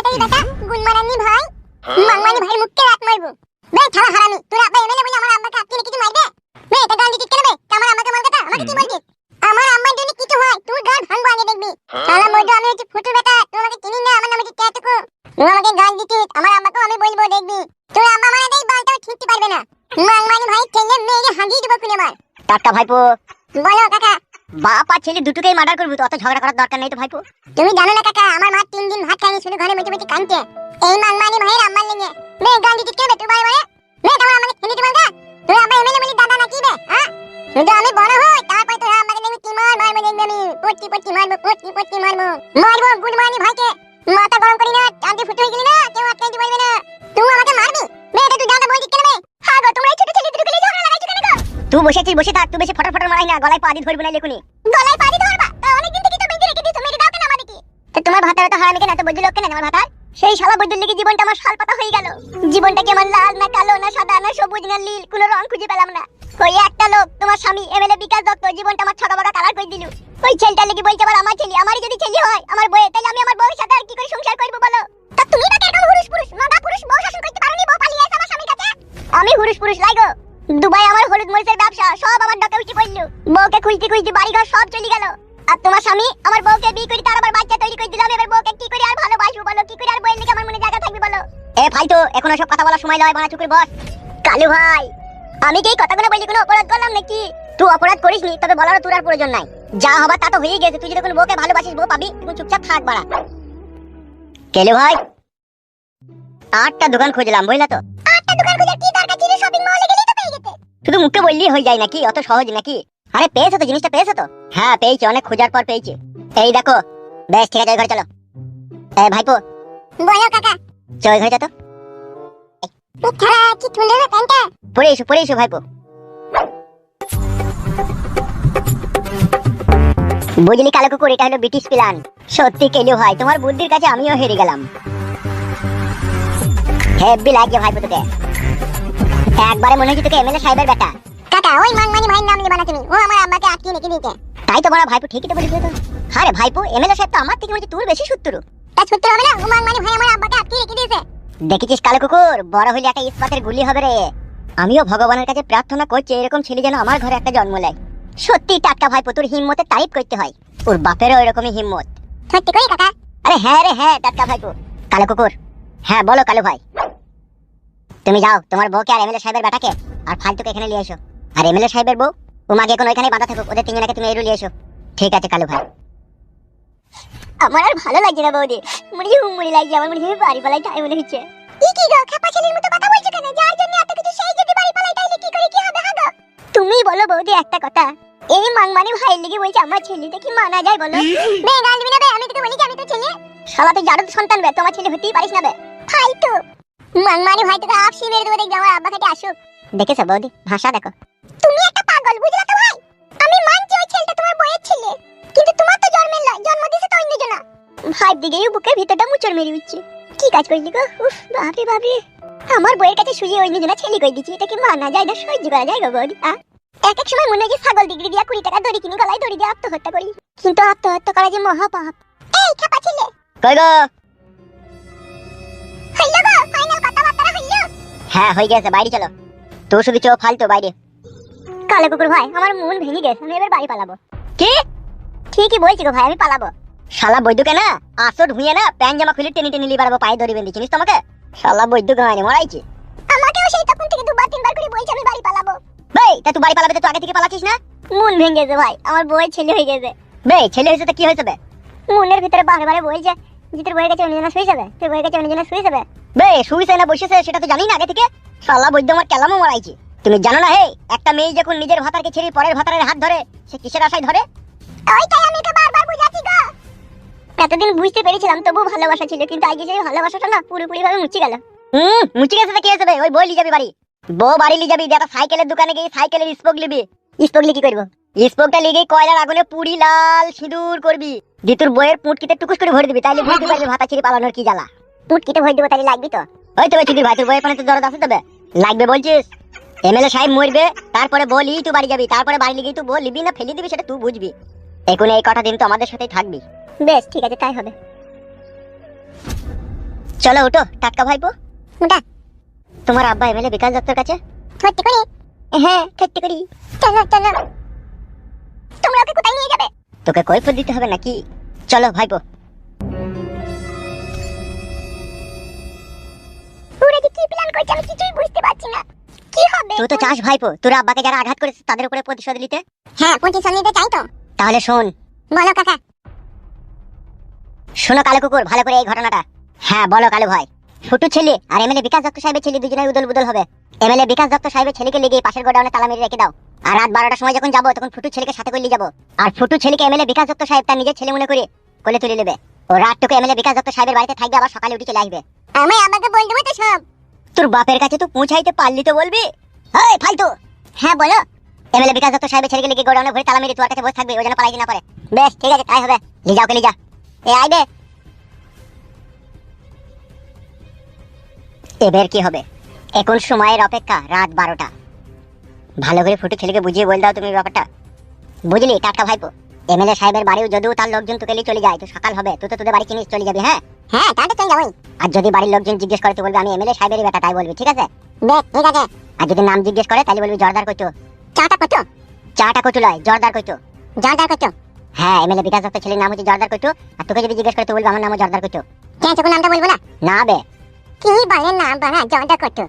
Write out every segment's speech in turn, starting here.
তাড়াতাড়ি বেটা গুনমারানি ভাই মাংমানি ভাই মুখকে রাত মারবো বে থালা হারামি তোর আব্বা এমএলএ বলে আমার আম্মাকে আপনি কিছু মারবে বে এটা গান দিতে কেন বে আমার আম্মাকে মার কথা আমাকে কি বলছিস আমার আম্মার জন্য কিছু হয় তুই গান ভাঙবো আগে দেখবি শালা মইদো আমি হচ্ছে ফুটু বেটা তোমাকে চিনি না আমার নাম হচ্ছে ট্যাটুকু তুই আমাকে গান দিছিস আমার আম্মাকে আমি বলবো দেখবি তোর আম্মা মানে দেই বালটাও ঠিকতে পারবে না মাংমানি ভাই ছেলে মেয়ে হাগি দেবো কুলে মার টাকা ভাইপো বলো কাকা বাপ আর ছেলে দুটোকেই মার্ডার করবি তো অত ঝগড়া করার দরকার নেই তো ভাইপো তুমি জানো না কাকা আমার মা 3 দিন ভাত খায়নি শুধু ঘরে বসে বসে কাঁদছে এই মাংমানি ভাইয়ের আম্মার লেগে বে গান দিতে কেবে তুই বারে বারে বে তোমার আমাকে খেলি তোমার গা তুই আব্বা এমএলএ বলি দাদা নাকি বে হ্যাঁ শুধু আমি বড় হই তারপর তোর আমাকে দেখবি কি মারবো দেখবি আমি পট্টি মারবো গুডমানি ভাইকে মাথা গরম করি না চাঁদে ফুটে গেলি না কেউ আটকাইতে পারবে না তুই আমাকে মারবি বে এটা তুই দাদা বলছিস কেন বে হ্যাঁ গো তোমরা ছোট ছেলে দুটোকে ঝগড়া লাগাইছো কেন গো তুই বসেছিস বসে থাক তুই বেশি ফটাফট মারাই না গলায় পা দিয়ে ধরবি না লেখুনি গলায় পা দিয়ে ধরবা তা অনেক দিন থেকে তো বেঁধে রেখে দিছো মেরে দাও কেন আমাদেরকে তো তোমার ভাতার তো হারামি কেন এত বৈদ্য লোক কেন আমার ভাতার সেই শালা বৈদ্যুর লেগে জীবনটা আমার শাল পাতা হয়ে গেল জীবনটা কি আমার লাল না কালো না সাদা না সবুজ না নীল কোনো রং খুঁজে পেলাম না ওই একটা লোক তোমার স্বামী এমএলএ বিকাশ দত্ত জীবনটা আমার ছকাবাকা কালার করে দিল ওই ছেলেটা লেগে বলছে আবার আমার ছেলে আমারই যদি ছেলে হয় আমার বউ তাহলে আমি আমার বউয়ের সাথে আর কি করে সংসার করব বলো তা তুমি না কেন পুরুষ নগা পুরুষ বউ শাসন করতে পারোনি বউ পালিয়ে এসে আমার স্বামীর কাছে আমি পুরুষ লাগো দুবাই আমার হলুদ মরিচের ব্যবসা সব আমার ডকে উঠে পড়লো বউকে খুঁজতে বাড়িঘর সব চলে গেল আর তোমার স্বামী আমার বউকে বিয়ে করে তার আবার বাচ্চা তৈরি করে দিলাম এবার বউকে কি করে আর ভালোবাসবো বলো কি করে আর বউয়ের লেগে আমার মনে জায়গা থাকবে বলো এ ভাই তো এখন সব কথা বলার সময় লয় বানা চুকুর বস কালু ভাই আমি কি এই কথাগুলো বলি কোনো অপরাধ করলাম নাকি তুই অপরাধ করিসনি তবে বলার তোর আর প্রয়োজন নাই যা হবার তা তো হয়ে গেছে তুই যদি কোনো বউকে ভালোবাসিস বউ পাবি তুই চুপচাপ থাক বাড়া কেলু ভাই 8টা দোকান খুঁজলাম বুঝলা তো 8টা দোকান খুঁজে কি দরকার ছিল শপিং মলে গেলেই তো পেয়ে যেতে শুধু মুখে বললেই হয়ে যায় নাকি অত সহজ নাকি আরে পেয়েছো তো জিনিসটা পেয়েছো তো হ্যাঁ পেয়েছি অনেক খোঁজার পর পেয়েছি এই দেখো বেশ ঠিক আছে ঘরে চলো এই ভাইপো বলো কাকা চল ঘরে যা তো ছাড়া কি তুলে না প্যান্টটা পরে এসো ভাইপো বুঝলি কালো কুকুর এটা হলো ব্রিটিশ প্ল্যান সত্যি কেলু ভাই তোমার বুদ্ধির কাছে আমিও হেরে গেলাম হেব্বি লাগে ভাইপো তোকে একবারে মনে হচ্ছে তোকে এমএলএ সাহেবের বেটা কাকা ওই মাংমানি ভাইয়ের নাম নিবা না তুমি ও আমার আম্মাকে আটকে রেখে দিয়েছে তাই তো বড় ভাইপো ঠিকই তো বলেছিস তো আরে ভাইপো এমএলএ সাহেব তো আমার থেকে বলছে তোর বেশি শত্রু তা সত্যি হবে না ও মাংমানি ভাই আমার আব্বাকে আটকে রেখে দিয়েছে দেখেছিস কালো কুকুর বড় হইলে একটা ইস্পাতের গুলি হবে রে আমিও ভগবানের কাছে প্রার্থনা করছি এরকম ছেলে যেন আমার ঘরে একটা জন্ম নেয় সত্যি টাটকা ভাইপো তোর হিম্মতের তারিফ করতে হয় ওর বাপেরও এরকমই হিম্মত সত্যি কই কাকা আরে হ্যাঁ রে হ্যাঁ টাটকা ভাইপো কালো কুকুর হ্যাঁ বলো কালো ভাই তুমি যাও তোমার বউকে আর এমএলএ সাহেবের বেটাকে আর ফালতুকে এখানে নিয়ে এসো আর এমএলএ সাহেবের বউ তোমাকে এখন ওইখানে বাঁধা থাকুক ওদের তিনজনকে তুমি এরু নিয়ে এসো ঠিক আছে কালো ভাই আমার আর ভালো লাগছে না বৌদি মনে লাগছে আমার মনে হয় বাড়ি পালাই তাই মনে হচ্ছে কি গো খাপা ছেলের মতো কথা বলছো কেন যার জন্য এত কিছু সেই যদি বাড়ি পালাই তাইলে কি করে কি হবে হাগো তুমি বলো বৌদি একটা কথা এই মাংমানি ভাইয়ের লেগে বলছে আমার ছেলেটা কি মানা যায় বলো বে গাল দিবি না বে আমি তোকে বলি আমি তো ছেলে শালা তুই জারদ সন্তান বে তোমার ছেলে হতেই পারিস না বে ফালতু মাংমানি ভাই তোকে আপসি মেরে দেবো দেখবি আমার আব্বা কাছে আসুক দেখেছো বৌদি ভাষা দেখো তুমি একটা পাগল বুঝলা তো ভাই আমি মানছি ওই ছেলেটা তোমার বইয়ের ছেলে কিন্তু তোমার তো জন্ম দিয়েছে তো অন্য জনা ভাই দিকেই বুকের ভিতরটা মুচড় মেরে উঠছে কি কাজ করলি গো উফ বাপরে আমার বইয়ের কাছে শুয়ে অন্য জনা ছেলে কই দিচ্ছি এটা কি মানা যায় না সহ্য করা যায় গো বৌদি এক এক সময় মনে হয় যে ছাগল ডিগ্রি দিয়া 20 টাকা দড়ি কিনে গলায় দড়ি দিয়ে আত্মহত্যা করি কিন্তু আত্মহত্যা করা যে মহাপাপ এই খাপা ছেলে কই গো হইলো গো ফাইনাল কথাবার্তা হইলো হ্যাঁ হয়ে গেছে বাইরে চলো তো শুধু চো ফালতু বাইরে কালো কুকুর ভাই আমার মন ভেঙে গেছে আমি এবার বাড়ি পালাবো কি ঠিকই বলছি গো ভাই আমি পালাবো শালা বৈদ্যুকে না আসর ধুইয়ে না প্যান জামা খুলে টেনে টেনে লিবারবো পায়ে দড়ি বেঁধে চিনিস তোমাকে শালা বৈদ্যুক গায়ে মরাইছে আমাকেও সেই তখন থেকে দুবার তিনবার করে বলছে আমি বাড়ি পালাবো বেই তা তুই বাড়ি পালাবে তো তুই আগে থেকে পালাছিস না মন ভেঙে গেছে ভাই আমার বউয়ের ছেলে হয়ে গেছে বেই ছেলে হয়েছে তো কি হয়েছে বে মনের ভিতরে বারে বারে বলছে যে তোর বউয়ের কাছে অন্যজনা শুয়ে যাবে তোর বউয়ের কাছে অন্যজনা শুয়ে যাবে বেই শুইছে না বসেছে সেটা তো জানি না আগে থেকে শালা বৈদ্য আমার কেলামও মরাইছে তুমি জানো না হে একটা মেয়ে যখন নিজের ভাতারকে ছেড়ে পরের ভাতারের হাত ধরে সে কিসের আশায় ধরে ওইটাই আমি তো বারবার বুঝাচ্ছি গো এতদিন বুঝতে পেরেছিলাম তবু ভালোবাসা ছিল কিন্তু আগে সেই ভালোবাসাটা না পুরোপুরি ভাবে মুছে গেল মুচি গেছে তো কি হয়েছে বে ওই বই লি যাবি বাড়ি বউ বাড়ি লি যাবি দেখা সাইকেলের দোকানে গিয়ে সাইকেলের স্পোক লিবি স্পোক কি করব স্পোকটা লিগে কয়লার আগুনে পুরি লাল সিঁদুর করবি দি তোর বইয়ের পুটকিতে টুকুস করে ভরে দিবি তাইলে বুঝতে পারবি ভাতা ছেড়ে পালানোর কি জ্বালা পুটকিতে ভরে দেবো তাহলে লাগবি তো ওই তো চিদির ভাই তোর বইয়ের পানে তো দরদ আছে তবে লাগবে বলছিস এমএলএ সাহেব মরবে তারপরে বলি তুই বাড়ি যাবি তারপরে বাড়ি লিগেই তুই বল লিবি না ফেলে দিবি সেটা তুই বুঝবি এখন এই কটা দিন তো আমাদের সাথেই থাকবি বেশ ঠিক আছে তাই হবে চলো উঠো টাটকা ভাইপো। ওটা তোমার আব্বা এমএলএ বিকাশ দত্তর কাছে। সত্যি করে? হ্যাঁ সত্যি করি। চলো চলো। তোমরা ওকে কোথায় নিয়ে যাবে? তোকে কৈফিয়ত দিতে হবে নাকি? চলো ভাইপো। ওরা যে কি প্ল্যান করছে আমি কিছুই বুঝতে পারছি না। কি হবে? তুই তো চাস ভাইপো তোর আব্বাকে যারা আঘাত করেছে তাদের উপরে প্রতিশোধ নিতে। হ্যাঁ, প্রতিশোধ নিতে চাই তো। তাহলে শোন। বলো কাকা। শোনো কালো কুকুর, ভালো করে এই ঘটনাটা। হ্যাঁ বলো কালু ভাই। ফুটু ছেলে আর এমএলএ বিকাশ দত্ত সাহেবের ছেলে দুজনেই উদল বুদল হবে। এমএলএ বিকাশ দত্ত সাহেবের ছেলেকে লেগে পাশের গোডাউনে তালা মেরে রেখে দাও। আর রাত 12টার সময় যখন যাবো তখন ফুটু ছেলেকে সাথে করে নিয়ে যাবো। আর ফুটু ছেলেকে এমএলএ বিকাশ দত্ত সাহেব তার নিজের ছেলে মনে করে কোলে তুলে নেবে। ও রাতটুকু এমএলএ বিকাশ দত্ত সাহেবের বাড়িতে থাকবে, আবার সকালে উঠে চলে আসবে। আমি আমাকে বল দেবো তো সব। তোর বাপের কাছে তো পৌঁছাইতে পারলি তো বলবি। এই ফালতু। হ্যাঁ বলো। এমএলএ বিকাশ দত্ত সাহেবের ছেলেকে লেগে গোডাউনে ভরে তালা মেরে তোর কাছে বসে থাকবে, ও যেন পালাইতে না পারে। বেশ ঠিক আছে তাই হবে। নিয়ে যাও, কে নিয়ে যা। এ আইবে। এবার কি হবে? এখন সময়ের অপেক্ষা রাত 12টা। ভালো করে ফুটু ছেলেকে বুঝিয়ে বল দাও তুমি ব্যাপারটা, বুঝলি টাটকা ভাইপো। এমএলএ সাহেবের বাড়িও যদিও তার লোকজন তোকে নিয়ে চলে যায় তো সকাল হবে, তুই তো তোদের বাড়ি চিনিস, চলে যাবি। হ্যাঁ হ্যাঁ, তা তো চল যাবই। আর যদি বাড়ির লোকজন জিজ্ঞেস করে তো বলবি আমি এমএলএ সাহেবেরই বেটা, তাই বলবি, ঠিক আছে? বেশ ঠিক আছে। আর যদি নাম জিজ্ঞেস করে তাহলে বলবি জর্দার কইতো। চাটা কত? চাটা কচু লয়, জর্দার কইতো। জর্দার কত? হ্যাঁ, এমএলএ বিকাশ দত্ত ছেলের নাম হচ্ছে জর্দার কইতো। আর তোকে যদি জিজ্ঞেস করে তো বলবি আমার নামও জর্দার কইতো। চেঁচুকু নামটা বলবো না? না বে। কি বলেন নাম বানা জর্দার কত?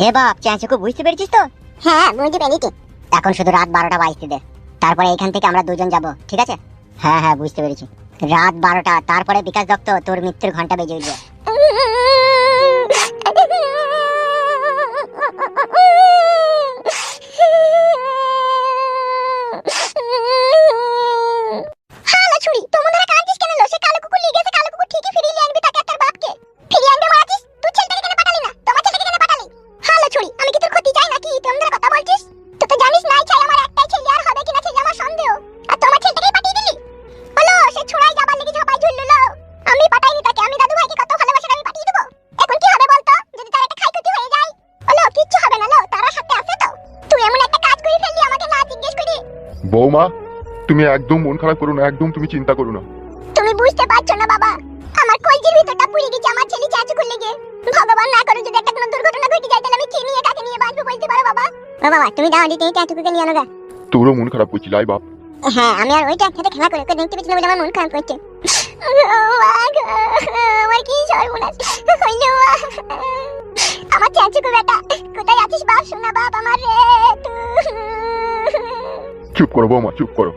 এ বাপ, চাঁচুকু বুঝতে পেরেছিস তো? হ্যাঁ বুঝতে পেরেছি। এখন শুধু রাত 12টা বাজতে দে, তারপরে এখান থেকে আমরা দুজন যাব, ঠিক আছে? হ্যাঁ হ্যাঁ বুঝতে পেরেছি। রাত 12টা, তারপরে বিকাশ দত্ত তোর মৃত্যুর ঘন্টা বেজে উঠবে। হ্যালো ছুরি, তোমরা কাঁদছিস কেন? লো সে কালো কুকুর নিয়ে গেছে, কালো কুকুর ঠিকই ফিরিয়ে নিয়ে আনবে তাকে আর তার বাপকে। ফিরিয়ে আনবে মারাছিস? তুই ছেলেটাকে কেন পাঠালি না? তোমার ছেলেকে কেন পাঠালি? হ্যালো ছুরি, আমি কি তোর ক্ষতি চাই নাকি? তোমরা কথা বলছিস? তুই তো জানিস নাই চাই আমার একটাই ছেলে, আর হবে কিনা ছেলে আমার সন্দেহ। আর তোমার ছেলেটাকেই পাঠিয়ে দিলি? হলো সে ছুড়াই যাবার লেগে ঝাপাই ঝুললো। আমি পাঠাইনি তাকে, আমি দাদু ভাইকে কত ভালোবাসি, আমি পাঠিয়ে দেবো। এখন কি হবে বলতো? যদি তার একটা ক্ষয়ক্ষতি হয়ে যায়? হলো কিচ্ছু হবে না, লো তারা সাথে আছে তো। তুই এমন একটা কাজ করে ফেললি আমাকে না জিজ্ঞেস করে। বৌমা, তুমি একদম মন খারাপ করো না, একদম তুমি চিন্তা করো না। তুমি বুঝতে পারছো না বাবা, আমার কলজির ভিতরটা পুড়ে গেছে আমার ছেলে চাচুকুর লেগে। ভগবান না করে যদি একটা কোনো দুর্ঘটনা ঘটে যায় তাহলে আমি কি নিয়ে কাকে নিয়ে বাঁচবো বলতে পারো বাবা? ও বাবা তুমি দাও দিতে চাচুকুকে নিয়ে আনো গা। তোরও মন খারাপ করছি লাই বাপ। হ্যাঁ, আমি আর ওইটা একসাথে খেলা করে ওকে দেখতে পেছনে বলে আমার মন খারাপ করছে। আমার কি সর্বনাশ হইলো। আমার চাচুকু বেটা কোথায় আছিস বাপ? শোনা বাপ আমার রে। চুপ করো বৌমা, চুপ করো।